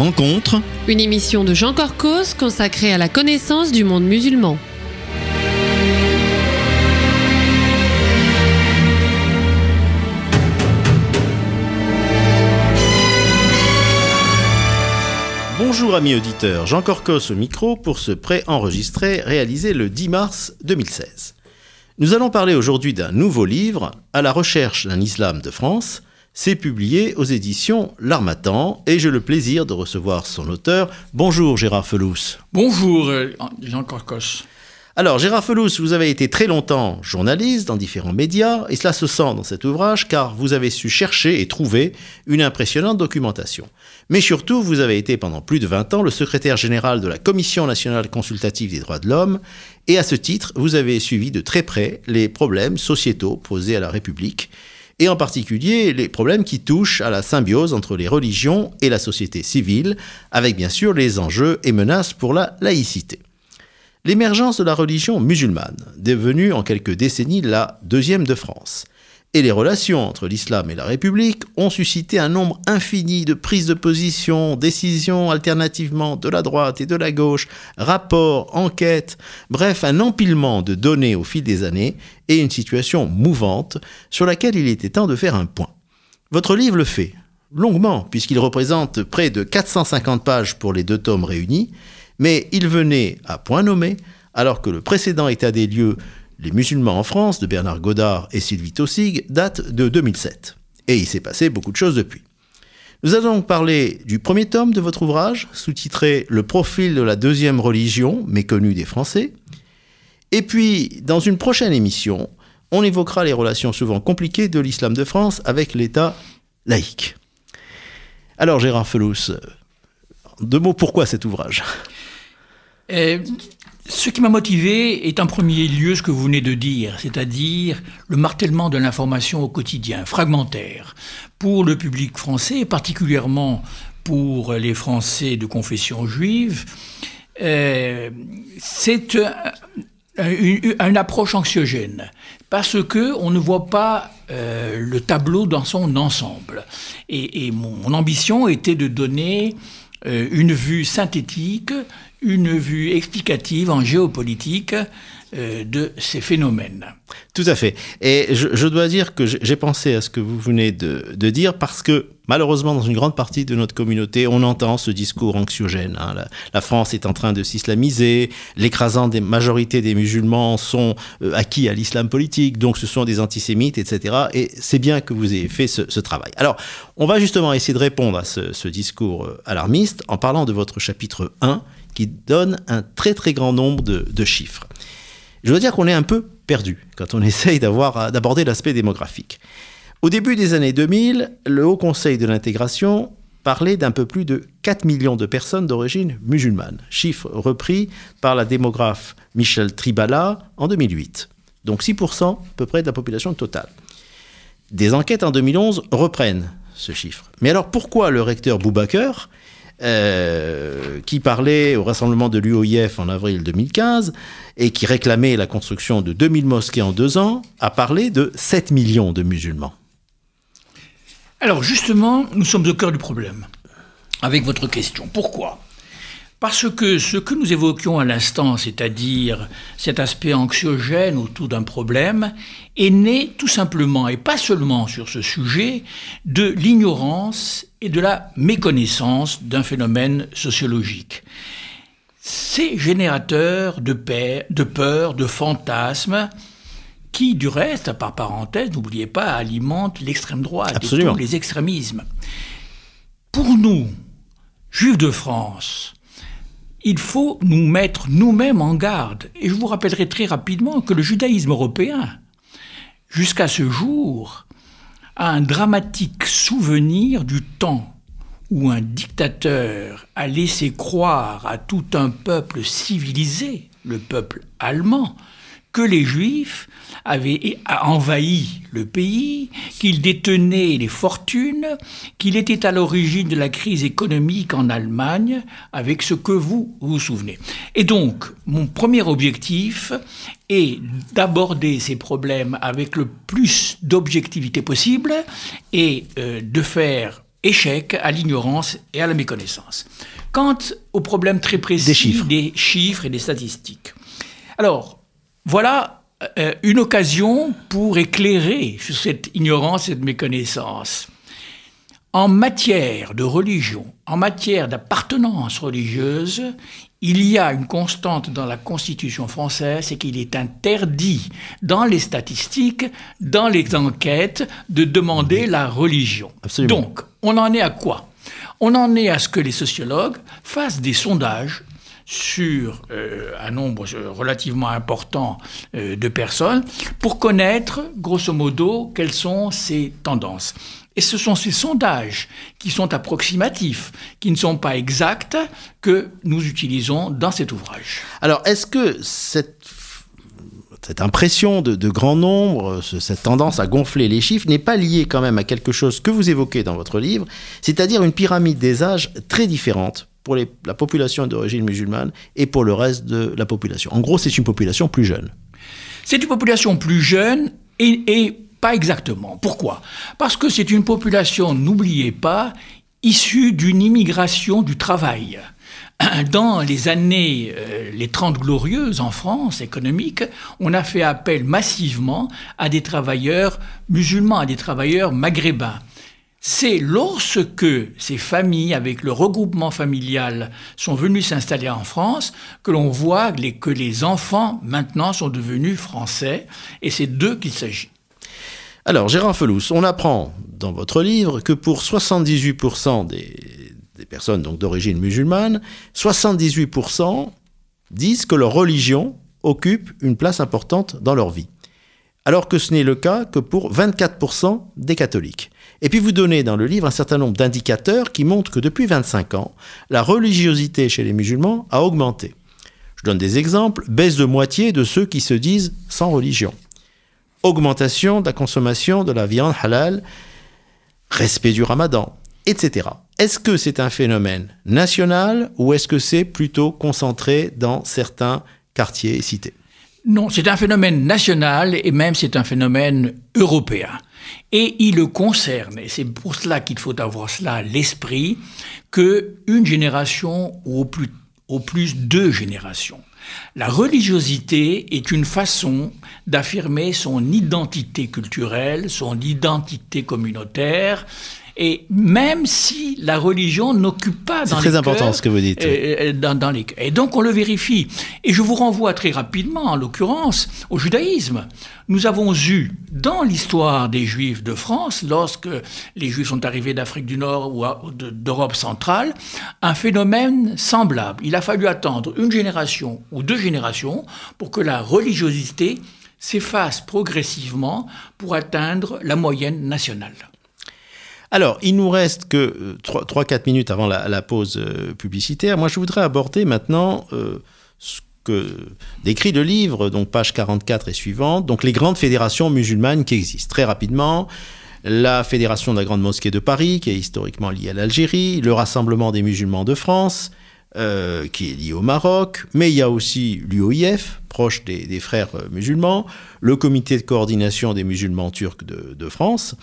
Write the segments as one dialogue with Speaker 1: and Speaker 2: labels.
Speaker 1: Rencontre,
Speaker 2: une émission de Jean Corcos consacrée à la connaissance du monde musulman.
Speaker 1: Bonjour amis auditeurs, Jean Corcos au micro pour ce pré-enregistré réalisé le 10 mars 2016. Nous allons parler aujourd'hui d'un nouveau livre, À la recherche d'un islam de France. C'est publié aux éditions L'Harmattan et j'ai le plaisir de recevoir son auteur. Bonjour Gérard Felous.
Speaker 3: Bonjour Jean Corcos.
Speaker 1: Alors Gérard Felous, vous avez été très longtemps journaliste dans différents médias et cela se sent dans cet ouvrage car vous avez su chercher et trouver une impressionnante documentation. Mais surtout, vous avez été pendant plus de 20 ans le secrétaire général de la Commission nationale consultative des droits de l'homme et à ce titre, vous avez suivi de très près les problèmes sociétaux posés à la République et en particulier les problèmes qui touchent à la symbiose entre les religions et la société civile, avec bien sûr les enjeux et menaces pour la laïcité. L'émergence de la religion musulmane, devenue en quelques décennies la deuxième de France, et les relations entre l'islam et la République ont suscité un nombre infini de prises de position, décisions alternativement de la droite et de la gauche, rapports, enquêtes, bref, un empilement de données au fil des années et une situation mouvante sur laquelle il était temps de faire un point. Votre livre le fait, longuement, puisqu'il représente près de 450 pages pour les 2 tomes réunis, mais il venait à point nommé, alors que le précédent état des lieux, Les musulmans en France, de Bernard Godard et Sylvie Taussig, date de 2007. Et il s'est passé beaucoup de choses depuis. Nous allons donc parler du premier tome de votre ouvrage, sous-titré « Le profil de la deuxième religion, méconnue des Français ». Et puis, dans une prochaine émission, on évoquera les relations souvent compliquées de l'islam de France avec l'État laïque. Alors, Gérard Felous, 2 mots, pourquoi cet ouvrage ?
Speaker 3: Ce qui m'a motivé est en premier lieu ce que vous venez de dire, c'est-à-dire le martèlement de l'information au quotidien, fragmentaire, pour le public français, et particulièrement pour les Français de confession juive. C'est une approche anxiogène, parce qu'on ne voit pas le tableau dans son ensemble. Et mon ambition était de donner une vue synthétique, une vue explicative en géopolitique de ces phénomènes.
Speaker 1: Tout à fait. Et je dois dire que j'ai pensé à ce que vous venez de dire parce que malheureusement, dans une grande partie de notre communauté, on entend ce discours anxiogène. La France est en train de s'islamiser, l'écrasante majorité des musulmans sont acquis à l'islam politique, donc ce sont des antisémites, etc. Et c'est bien que vous ayez fait ce travail. Alors, on va justement essayer de répondre à ce discours alarmiste en parlant de votre chapitre 1, qui donne un très très grand nombre de chiffres. Je dois dire qu'on est un peu perdu quand on essaye d'aborder l'aspect démographique. Au début des années 2000, le Haut Conseil de l'intégration parlait d'un peu plus de 4 millions de personnes d'origine musulmane, chiffre repris par la démographe Michel Tribala en 2008. Donc 6% à peu près de la population totale. Des enquêtes en 2011 reprennent ce chiffre. Mais alors pourquoi le recteur Boubaker, qui parlait au rassemblement de l'UOIF en avril 2015 et qui réclamait la construction de 2000 mosquées en 2 ans, a parlé de 7 millions de musulmans.
Speaker 3: Alors justement, nous sommes au cœur du problème avec votre question. Pourquoi ? Parce que ce que nous évoquions à l'instant, c'est-à-dire cet aspect anxiogène autour d'un problème, est né tout simplement, et pas seulement sur ce sujet, de l'ignorance et de la méconnaissance d'un phénomène sociologique. C'est générateur de peur, de fantasmes, qui, du reste, par parenthèse, n'oubliez pas, alimente l'extrême droite et tous les extrémismes. Pour nous, Juifs de France, il faut nous mettre nous-mêmes en garde. Et je vous rappellerai très rapidement que le judaïsme européen, jusqu'à ce jour, a un dramatique souvenir du temps où un dictateur a laissé croire à tout un peuple civilisé, le peuple allemand, que les Juifs avaient envahi le pays, qu'ils détenaient les fortunes, qu'il était à l'origine de la crise économique en Allemagne, avec ce que vous vous souvenez. Et donc, mon premier objectif est d'aborder ces problèmes avec le plus d'objectivité possible et de faire échec, à l'ignorance et à la méconnaissance. Quant au problème très précis des chiffres et des statistiques. Alors, voilà une occasion pour éclairer sur cette ignorance et cette méconnaissance. En matière de religion, en matière d'appartenance religieuse, il y a une constante dans la Constitution française, c'est qu'il est interdit dans les statistiques, dans les enquêtes, de demander la religion.
Speaker 1: Absolument.
Speaker 3: Donc, on en est à quoi? On en est à ce que les sociologues fassent des sondages sur un nombre relativement important de personnes pour connaître, grosso modo, quelles sont ces tendances. Et ce sont ces sondages qui sont approximatifs, qui ne sont pas exacts, que nous utilisons dans cet ouvrage.
Speaker 1: Alors, est-ce que cette impression de grand nombre, cette tendance à gonfler les chiffres, n'est pas liée quand même à quelque chose que vous évoquez dans votre livre, c'est-à-dire une pyramide des âges très différente pour la population d'origine musulmane et pour le reste de la population? En gros, c'est une population plus jeune.
Speaker 3: C'est une population plus jeune et pas exactement. Pourquoi? Parce que c'est une population, n'oubliez pas, issue d'une immigration du travail. Dans les années, les 30 glorieuses en France, économique, on a fait appel massivement à des travailleurs musulmans, à des travailleurs maghrébins. C'est lorsque ces familles, avec le regroupement familial, sont venues s'installer en France, que l'on voit que les enfants, maintenant, sont devenus français, et c'est d'eux qu'il s'agit.
Speaker 1: Alors, Gérard Felous, on apprend dans votre livre que pour 78% des personnes donc d'origine musulmane, 78% disent que leur religion occupe une place importante dans leur vie, alors que ce n'est le cas que pour 24% des catholiques. Et puis vous donnez dans le livre un certain nombre d'indicateurs qui montrent que depuis 25 ans, la religiosité chez les musulmans a augmenté. Je donne des exemples: baisse de moitié de ceux qui se disent sans religion, augmentation de la consommation de la viande halal, respect du ramadan, etc. Est-ce que c'est un phénomène national ou est-ce que c'est plutôt concentré dans certains quartiers et cités?
Speaker 3: Non, c'est un phénomène national et même c'est un phénomène européen. Et il le concerne, et c'est pour cela qu'il faut avoir cela à l'esprit, qu'une génération ou au plus 2 générations. La religiosité est une façon d'affirmer son identité culturelle, son identité communautaire, et même si la religion n'occupe pas dans les cœurs... C'est très
Speaker 1: important ce que vous dites.
Speaker 3: Dans les cœurs. Et donc on le vérifie. Et je vous renvoie très rapidement, en l'occurrence, au judaïsme. Nous avons eu, dans l'histoire des Juifs de France, lorsque les Juifs sont arrivés d'Afrique du Nord ou d'Europe centrale, un phénomène semblable. Il a fallu attendre une génération ou 2 générations pour que la religiosité s'efface progressivement pour atteindre la moyenne nationale.
Speaker 1: Alors, il nous reste que 3-4 minutes avant la pause publicitaire. Moi, je voudrais aborder maintenant ce que décrit le livre, donc page 44 et suivante, donc les grandes fédérations musulmanes qui existent. Très rapidement, la Fédération de la Grande Mosquée de Paris, qui est historiquement liée à l'Algérie, le Rassemblement des musulmans de France, qui est lié au Maroc, mais il y a aussi l'UOIF, proche des frères musulmans, le Comité de coordination des musulmans turcs de France,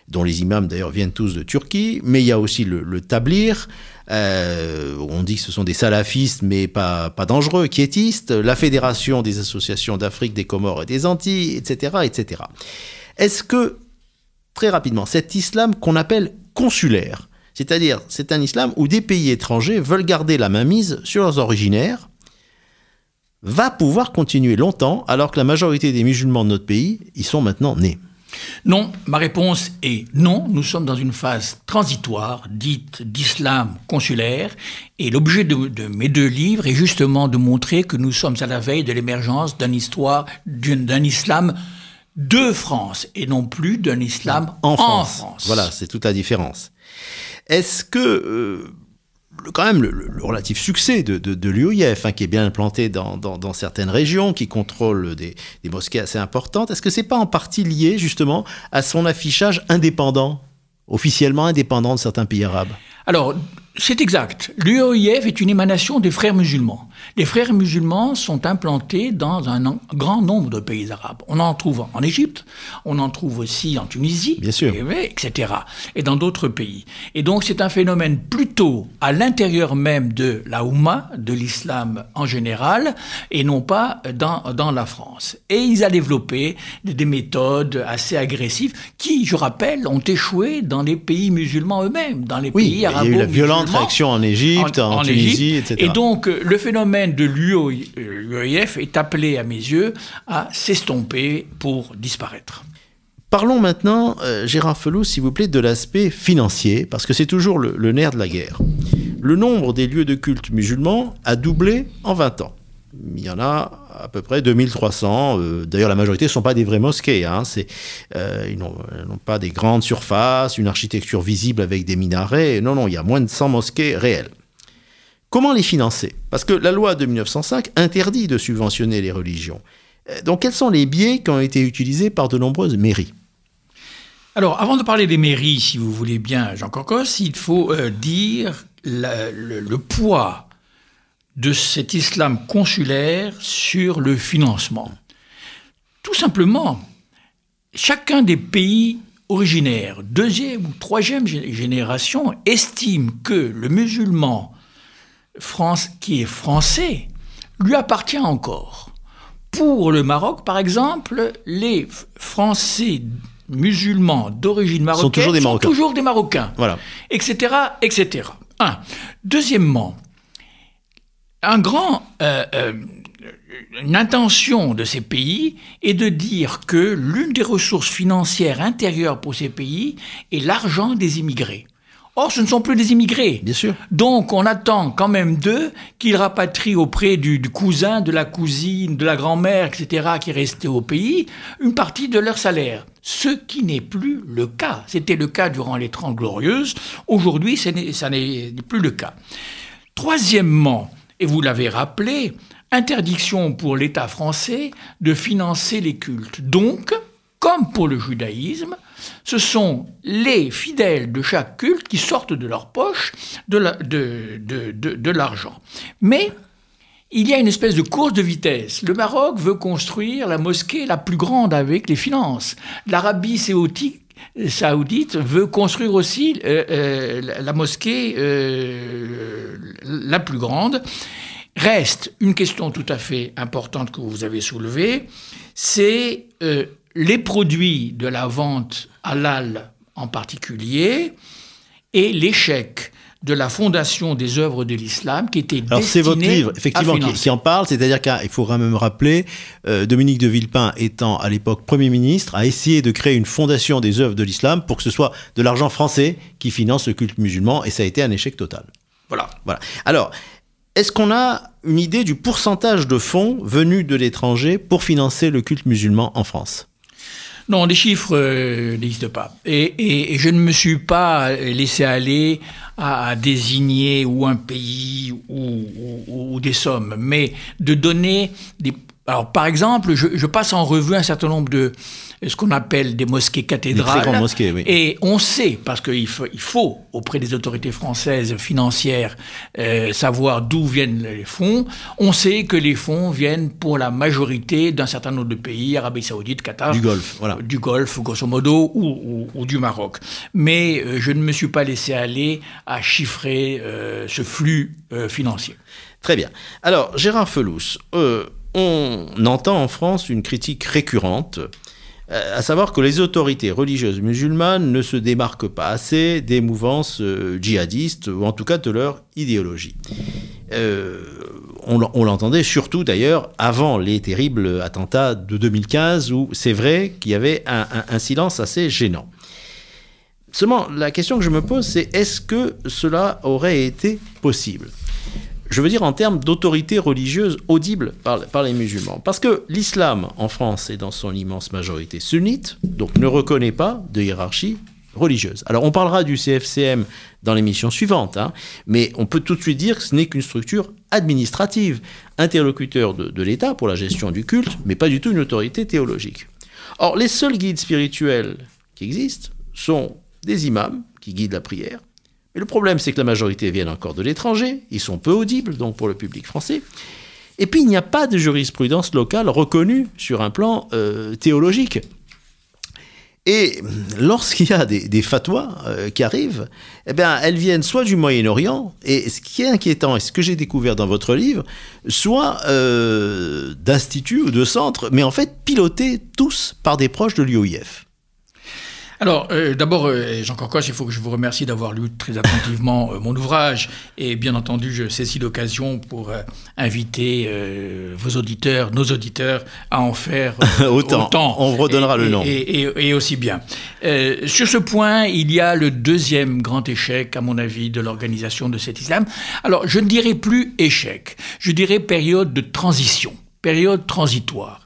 Speaker 1: dont les imams d'ailleurs viennent tous de Turquie, mais il y a aussi le Tablir, on dit que ce sont des salafistes mais pas dangereux, quiétistes, la Fédération des associations d'Afrique, des Comores et des Antilles, etc., etc. Est-ce que, très rapidement, cet islam qu'on appelle consulaire, c'est-à-dire c'est un islam où des pays étrangers veulent garder la mainmise sur leurs originaires, va pouvoir continuer longtemps alors que la majorité des musulmans de notre pays y sont maintenant nés?
Speaker 3: Non, ma réponse est non. Nous sommes dans une phase transitoire, dite d'islam consulaire, et l'objet de mes 2 livres est justement de montrer que nous sommes à la veille de l'émergence d'un islam de France, et non plus d'un islam en France.
Speaker 1: Voilà, c'est toute la différence. Est-ce que... quand même le relatif succès de l'UOIF, qui est bien implanté dans certaines régions, qui contrôle des mosquées assez importantes, est-ce que c'est pas en partie lié justement à son affichage indépendant, officiellement indépendant de certains pays arabes?
Speaker 3: Alors, c'est exact. L'UOIF est une émanation des frères musulmans. Les frères musulmans sont implantés dans un grand nombre de pays arabes. On en trouve en Égypte, on en trouve aussi en Tunisie,
Speaker 1: bien sûr,
Speaker 3: etc. Et dans d'autres pays. Et donc c'est un phénomène plutôt à l'intérieur même de la Oumma, de l'islam en général, et non pas dans la France. Et ils ont développé des méthodes assez agressives qui, je rappelle, ont échoué dans les pays musulmans eux-mêmes, dans les pays arabo-musulmans.
Speaker 1: Il y a eu la violente réaction en Égypte, en Tunisie, etc.
Speaker 3: Et donc, le phénomène de l'UOIF est appelé, à mes yeux, à s'estomper pour disparaître.
Speaker 1: Parlons maintenant, Gérard Felouz, s'il vous plaît, de l'aspect financier, parce que c'est toujours le nerf de la guerre. Le nombre des lieux de culte musulmans a doublé en 20 ans. Il y en a à peu près 2300. D'ailleurs, la majorité ne sont pas des vraies mosquées. Ils n'ont pas des grandes surfaces, une architecture visible avec des minarets. Non, il y a moins de 100 mosquées réelles. Comment les financer? Parce que la loi de 1905 interdit de subventionner les religions. Donc, quels sont les biais qui ont été utilisés par de nombreuses mairies?
Speaker 3: Alors, avant de parler des mairies, si vous voulez bien, Jean Corcos, il faut dire le poids de cet islam consulaire sur le financement. Tout simplement, chacun des pays originaires, deuxième ou troisième génération, estime que le musulman qui est français lui appartient encore. Pour le Maroc, par exemple, les Français musulmans d'origine marocaine sont toujours des Marocains,
Speaker 1: voilà.
Speaker 3: etc., etc. Deuxièmement, une intention de ces pays est de dire que l'une des ressources financières intérieures pour ces pays est l'argent des immigrés. Or, ce ne sont plus des immigrés.
Speaker 1: Bien sûr.
Speaker 3: Donc, on attend quand même d'eux qu'ils rapatrient auprès du cousin, de la cousine, de la grand-mère, etc., qui est resté au pays, une partie de leur salaire. Ce qui n'est plus le cas. C'était le cas durant les 30 Glorieuses. Aujourd'hui, ça n'est plus le cas. Troisièmement, et vous l'avez rappelé, interdiction pour l'État français de financer les cultes. Donc, comme pour le judaïsme, ce sont les fidèles de chaque culte qui sortent de leur poche de l'argent. Mais il y a une espèce de course de vitesse. Le Maroc veut construire la mosquée la plus grande avec les finances. L'Arabie saoudite veut construire aussi la mosquée la plus grande. Reste une question tout à fait importante que vous avez soulevée, c'est les produits de la vente halal en particulier et l'échec de la fondation des œuvres de l'islam qui était destinée à financer. Alors c'est votre livre, effectivement,
Speaker 1: qui en parle, c'est-à-dire qu'il faut quand même rappeler, Dominique de Villepin étant à l'époque Premier ministre, a essayé de créer une fondation des œuvres de l'islam pour que ce soit de l'argent français qui finance le culte musulman, et ça a été un échec total. Voilà. Alors, est-ce qu'on a une idée du pourcentage de fonds venus de l'étranger pour financer le culte musulman en France ?
Speaker 3: Non, les chiffres n'existent pas. Et je ne me suis pas laissé aller à désigner ou un pays ou des sommes, mais de donner des... Alors, par exemple, je passe en revue un certain nombre de ce qu'on appelle des mosquées cathédrales.
Speaker 1: Des très grandes mosquées, oui.
Speaker 3: Et on sait, parce qu'il faut, auprès des autorités françaises financières, savoir d'où viennent les fonds. On sait que les fonds viennent pour la majorité d'un certain nombre de pays, Arabie Saoudite, Qatar.
Speaker 1: Du Golfe, voilà.
Speaker 3: Du Golfe, grosso modo, ou du Maroc. Mais je ne me suis pas laissé aller à chiffrer ce flux financier.
Speaker 1: Très bien. Alors, Gérard Felouz, on entend en France une critique récurrente, à savoir que les autorités religieuses musulmanes ne se démarquent pas assez des mouvances djihadistes, ou en tout cas de leur idéologie. On l'entendait surtout d'ailleurs avant les terribles attentats de 2015, où c'est vrai qu'il y avait un silence assez gênant. Seulement, la question que je me pose, c'est est-ce que cela aurait été possible ? Je veux dire en termes d'autorité religieuse audible par les musulmans. Parce que l'islam en France est dans son immense majorité sunnite, donc ne reconnaît pas de hiérarchie religieuse. Alors on parlera du CFCM dans l'émission suivante, mais on peut tout de suite dire que ce n'est qu'une structure administrative, interlocuteur de l'État pour la gestion du culte, mais pas du tout une autorité théologique. Or, les seuls guides spirituels qui existent sont des imams qui guident la prière, Et le problème, c'est que la majorité viennent encore de l'étranger, ils sont peu audibles, donc pour le public français. Et puis, il n'y a pas de jurisprudence locale reconnue sur un plan théologique. Et lorsqu'il y a des fatwas qui arrivent, eh bien, elles viennent soit du Moyen-Orient, et ce qui est inquiétant, et ce que j'ai découvert dans votre livre, soit d'instituts ou de centres, mais en fait pilotés tous par des proches de l'UOIF.
Speaker 3: Alors, d'abord, Jean Corcos, il faut que je vous remercie d'avoir lu très attentivement mon ouvrage. Et bien entendu, je saisis l'occasion pour inviter vos auditeurs, nos auditeurs, à en faire autant.
Speaker 1: On vous redonnera le nom.
Speaker 3: Et aussi bien. Sur ce point, il y a le deuxième grand échec, à mon avis, de l'organisation de cet islam. Alors, je ne dirais plus échec, je dirais période de transition, période transitoire.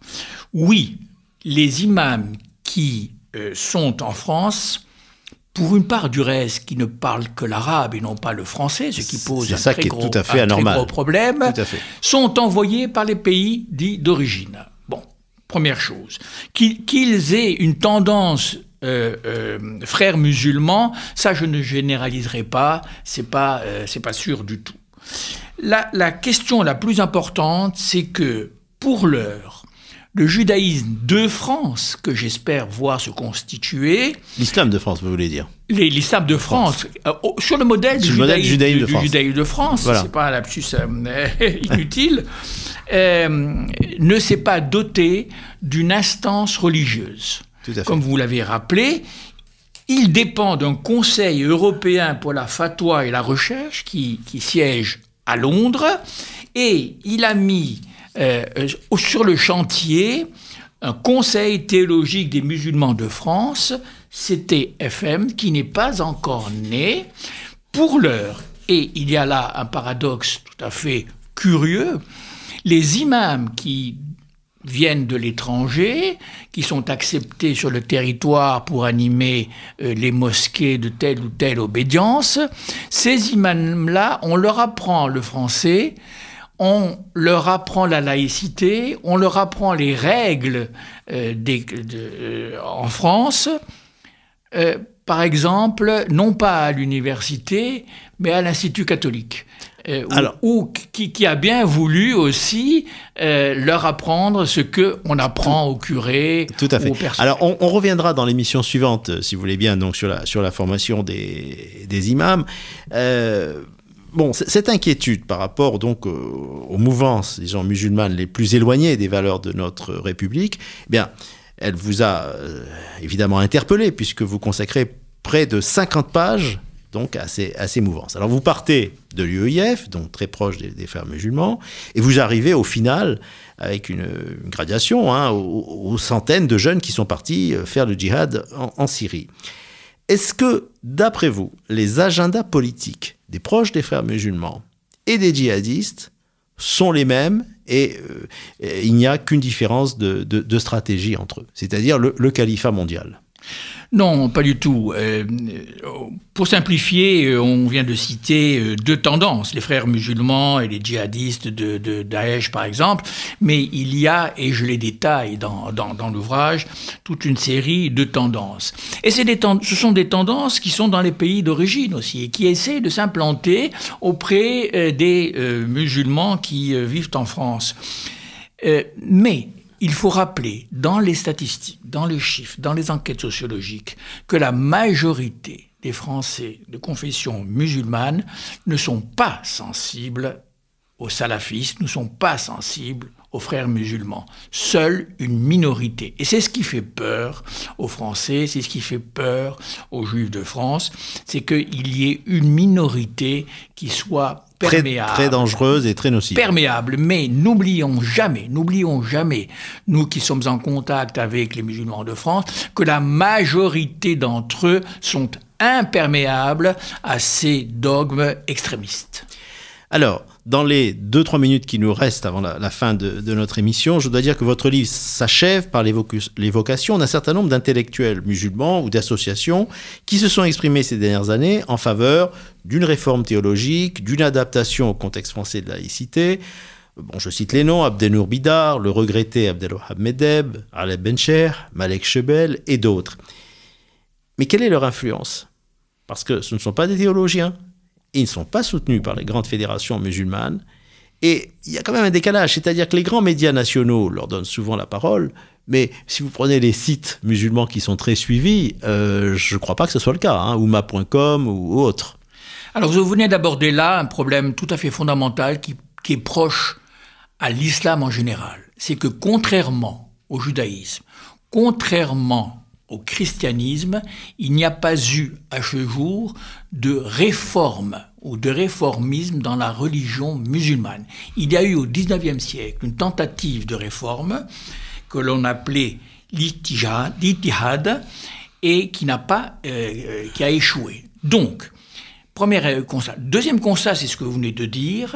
Speaker 3: Oui, les imams qui sont en France, pour une part du reste qui ne parlent que l'arabe et non pas le français, ce qui pose un très gros problème, sont envoyés par les pays dits d'origine. Bon, première chose. Qu'ils aient une tendance frères musulmans, ça je ne généraliserai pas, c'est pas sûr du tout. La question la plus importante, c'est que pour l'heure, le judaïsme de France, que j'espère voir se constituer...
Speaker 1: L'islam de France, vous voulez dire?
Speaker 3: L'islam de France, sur le modèle du judaïsme de France, voilà. C'est pas un lapsus inutile, ne s'est pas doté d'une instance religieuse.
Speaker 1: Tout à fait.
Speaker 3: Comme vous l'avez rappelé, il dépend d'un Conseil européen pour la fatwa et la recherche qui siège à Londres, et il a mis sur le chantier un Conseil théologique des musulmans de France, CTFM, qui n'est pas encore né pour l'heure. Et il y a là un paradoxe tout à fait curieux. Les imams qui viennent de l'étranger, qui sont acceptés sur le territoire pour animer les mosquées de telle ou telle obédience, ces imams-là, on leur apprend le français, on leur apprend la laïcité, on leur apprend les règles en France, par exemple, non pas à l'université, mais à l'Institut catholique. Qui a bien voulu aussi leur apprendre ce qu'on apprend aux curés.
Speaker 1: Tout à fait.
Speaker 3: Aux personnes.
Speaker 1: Alors, on reviendra dans l'émission suivante, si vous voulez bien, donc sur la formation des imams. Bon, cette inquiétude par rapport donc aux mouvances, disons, musulmanes les plus éloignées des valeurs de notre République, eh bien, elle vous a évidemment interpellé, puisque vous consacrez près de 50 pages donc à ces mouvances. Alors vous partez de l'UOIF, donc très proche des frères musulmans, et vous arrivez au final avec une gradation aux centaines de jeunes qui sont partis faire le djihad en Syrie. Est-ce que, d'après vous, les agendas politiques des proches des frères musulmans et des djihadistes sont les mêmes et il n'y a qu'une différence de stratégie entre eux, c'est-à-dire le califat mondial?
Speaker 3: Non, pas du tout. Pour simplifier, on vient de citer deux tendances, les frères musulmans et les djihadistes de Daesh, par exemple, mais il y a, et je les détaille dans l'ouvrage, toute une série de tendances. Et ce sont des tendances qui sont dans les pays d'origine aussi, et qui essaient de s'implanter auprès des musulmans qui vivent en France. Mais il faut rappeler, dans les statistiques, dans les chiffres, dans les enquêtes sociologiques, que la majorité des Français de confession musulmane ne sont pas sensibles aux salafistes, ne sont pas sensibles aux frères musulmans. Seule une minorité. Et c'est ce qui fait peur aux Français, c'est ce qui fait peur aux Juifs de France, c'est qu'il y ait une minorité qui soit perméable.
Speaker 1: Très dangereuse et très nocive.
Speaker 3: Perméable, mais n'oublions jamais, nous qui sommes en contact avec les musulmans de France, que la majorité d'entre eux sont imperméables à ces dogmes extrémistes.
Speaker 1: Alors, dans les 2-3 minutes qui nous restent avant la fin de notre émission, je dois dire que votre livre s'achève par l'évocation d'un certain nombre d'intellectuels musulmans ou d'associations qui se sont exprimés ces dernières années en faveur d'une réforme théologique, d'une adaptation au contexte français de la laïcité. Bon, je cite les noms, Abdelnour Bidar, le regretté Abdelwahab Medeb, Aleb Bencher, Malek Chebel et d'autres. Mais quelle est leur influence ? parce que ce ne sont pas des théologiens, ils ne sont pas soutenus par les grandes fédérations musulmanes, et il y a quand même un décalage, c'est-à-dire que les grands médias nationaux leur donnent souvent la parole, mais si vous prenez les sites musulmans qui sont très suivis, je ne crois pas que ce soit le cas, hein, oumma.com ou autre.
Speaker 3: Alors vous venez d'aborder là un problème tout à fait fondamental qui est proche à l'islam en général. C'est que contrairement au judaïsme, contrairement au christianisme, il n'y a pas eu à ce jour de réforme ou de réformisme dans la religion musulmane. Il y a eu au XIXe siècle une tentative de réforme que l'on appelait l'Ittihad et qui a échoué. Donc, premier constat. Deuxième constat, c'est ce que vous venez de dire,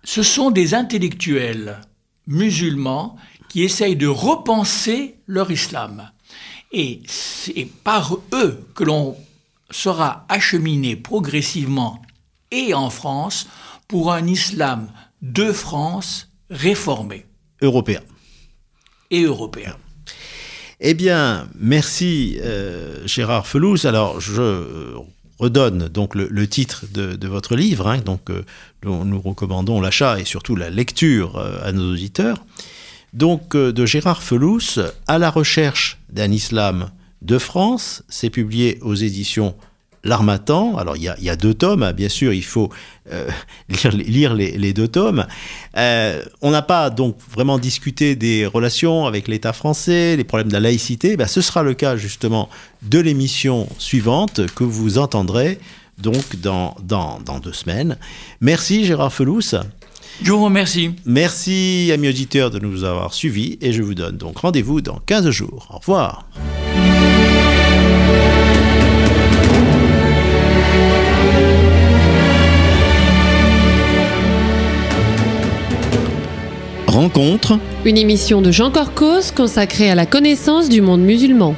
Speaker 3: ce sont des intellectuels musulmans qui essayent de repenser leur islam. Et c'est par eux que l'on sera acheminé progressivement et en France pour un islam de France réformé.
Speaker 1: Européen.
Speaker 3: Et européen.
Speaker 1: Eh bien, merci Gérard Felous. Alors, je redonne donc le titre de votre livre, hein, donc, dont nous recommandons l'achat et surtout la lecture à nos auditeurs. Donc, de Gérard Felous, À la recherche d'un islam de France, c'est publié aux éditions L'Harmattan. Alors, il y a 2 tomes, hein, bien sûr, il faut lire les 2 tomes. On n'a pas donc vraiment discuté des relations avec l'État français, les problèmes de la laïcité. Ce sera le cas justement de l'émission suivante que vous entendrez donc dans 2 semaines. Merci Gérard Felous.
Speaker 3: Je vous remercie.
Speaker 1: Merci amis auditeurs de nous avoir suivis et je vous donne donc rendez-vous dans 15 jours. Au revoir.
Speaker 4: Rencontre.
Speaker 2: Une émission de Jean Corcos consacrée à la connaissance du monde musulman.